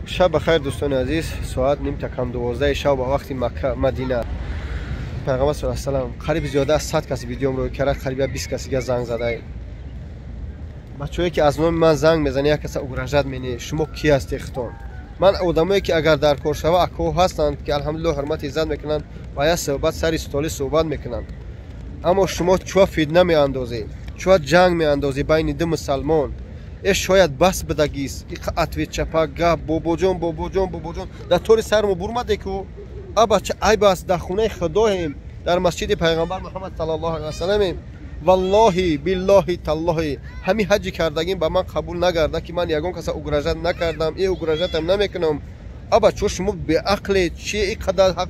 شب بخیر دوستان عزیز. ساعت نیم تا کم 12 شب با وقت مکه مدینه. پیغمبر صلی الله علیه و سلم قریب زیاده از 100 کسی ویدیوم رو کرد، قریب 20 کسی زنگ زده. بچه‌ای که از نام من زنگ میزنه یک کسی اگرجت مینه شما کی هستی خطون؟ من آدمایی که اگر در کورشوا اکو هستند که الحمدلله حرمت عزت میکنن و یا صحبت سر استولی صحبت میکنن، اما شما چوا فیدنه میاندازی، چوا جنگ میاندازی بین دو مسلمان. اش شاید بس بدگیست ای اتوی چپا گپ بابوجون در طور سرمو برمده که ابا چه عیب است در خونه خدایم، در مسجد پیغمبر محمد صلی الله علیه و سلم. والله بالله تالله همین حج کردگیم به من قبول نگرده که من یگان کس اگرجت نکردم، ای اگرجتم نمیکنم. ابا چون شما به عقل چی اینقدر حق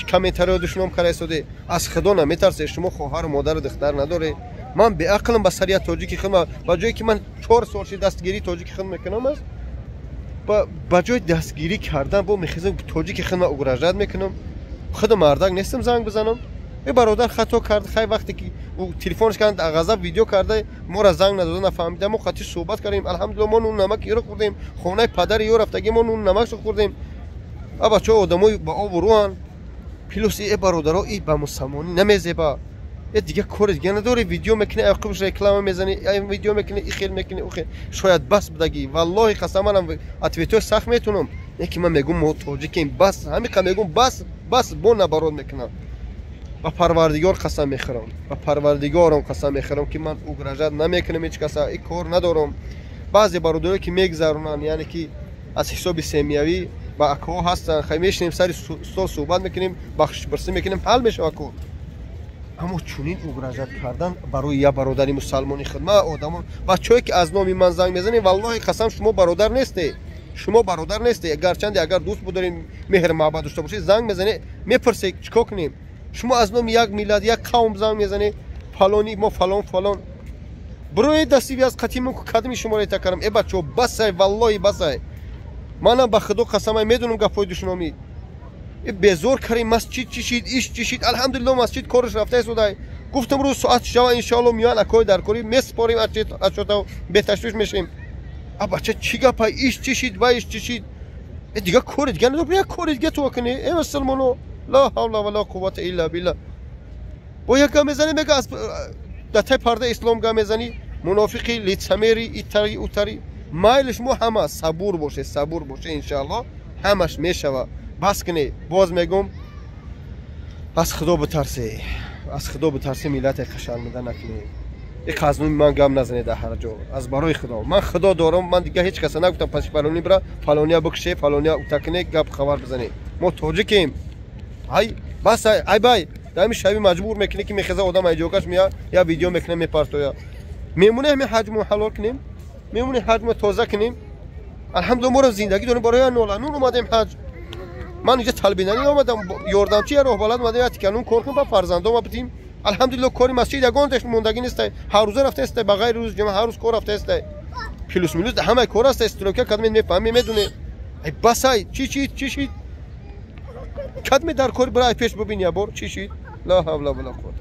کمیتر دشمنم کرده سوده از خدا نمیترسه؟ شما خواهر و مادر و دختر نداره؟ من به عقلم به سریعت تاجیکی خدمت با جایی که من 4 سال دستگیری تاجیکی خدمت میکنم است، با جای دستگیری کردن با میخوام تاجیکی خدمت اگرجت میکنم. خود مردک نیستم زنگ بزنم. ای برادر خطا کرد، خیلی وقتی که او تلفنش کردن غضب ویدیو کرده ما را زنگ ندادن نفهمیدم، ما خاطر صحبت کردیم الحمدلله ما نون نمک رو خوردیم، خونه پدر یو رفتگی ما نون نمک رو خوردیم. ابا چه آدمای با آب و روان پلوس ای برادرها ای به مسلمانی نمیزیبا. ای دیگه کار دیگه نداره، ویدیو میکنه عقبش رکلام میزنه، ای ویدیو میکنه ای خیل میکنه او خیل. شاید بس بدگی والله قسمم اتویتو سخت میتونم یکی من میگم ما تاجیکیم بس همین که میگم بس بو نبرود میکنم. با پروردگار قسم میخورم، با پروردگارم قسم میخورم که من اگرجت نمیکنم، هیچ کس این کار ندارم. بعضی برادرایی که میگذرونن یعنی که از حساب سمیوی با اکو هستن، خیلی میشنیم سر استاد صحبت میکنیم بخش برسی میکنیم حل میشه اکو. اما چونین اگرجت کردن برای یا برادری مسلمانی خدمت آدم بچه‌ای که از نام من زنگ میزنی والله قسم شما برادر نیستی، شما برادر نیستی. اگر دوست بودین مهر محبت داشته باشید زنگ میزنی میپرسی چیکار کنیم. شما از نام یک میلاد یک قوم زنگ میزنی فلانی ما فلان برای دستی از قتیم کدمی شما را تکرم. ای بچو بس والله بس. منم به خدا قسم میدونم گپای دشمنی بزور کردیم. مسجد چشید ایش چشید الحمدلله مسجد کارش رفته سودای. گفتم روز ساعت شوا ان شاء الله میان اکای در کاری میسپاریم اچتا به تشویش میشیم. ابا چه گپای ایش چشید و ایش چشید دیگه کار دیگه نداره، یک کار دیگه تو کنی. ای مسلمانو لا حول ولا قوة الا بالله. با یک گام میزنی میگه از دته پرده اسلام گام میزنی منافقی لیتسمری ایتری اوتری. مایلش مو همه صبور باشه ان شاء الله همش میشوه. بس کنی باز میگم از خدا بترسی ملت خشرمنده نکنی. یک قانون من گام نزنید در هر جا از برای خدا. من خدا دارم، من دیگه هیچ کس نگفتم پس فلانی برا فلانیا بکشه فلانیا اوتکنه گپ خبر بزنی. ما تاجیکیم. های بس ای بای دائم شبی مجبور میکنه که میخزه آدم ایجوکش میاد یا ویدیو میکنه میپرتویا میمونه همین حجم حلال کنیم، میمونه حجم تازه کنیم. الحمدلله ما رو زندگی داریم برای نون اومدیم حج. من اینجا طلبینانی اومدم یاردمچی راه بلد اومدم یا تکنون کار کنم با فرزندام بدیم. الحمدلله کاری مسجد یگان داشت موندگی نیست، هر روز رفته است بغیر روز جمعه هر روز کار رفته است. پلوس ملوس همه کار است استروکه کدام میفهمی میدونه. ای بسای چی کدمی در کار برای پیش ببین یا بار چی شید. لا حول ولا قوة.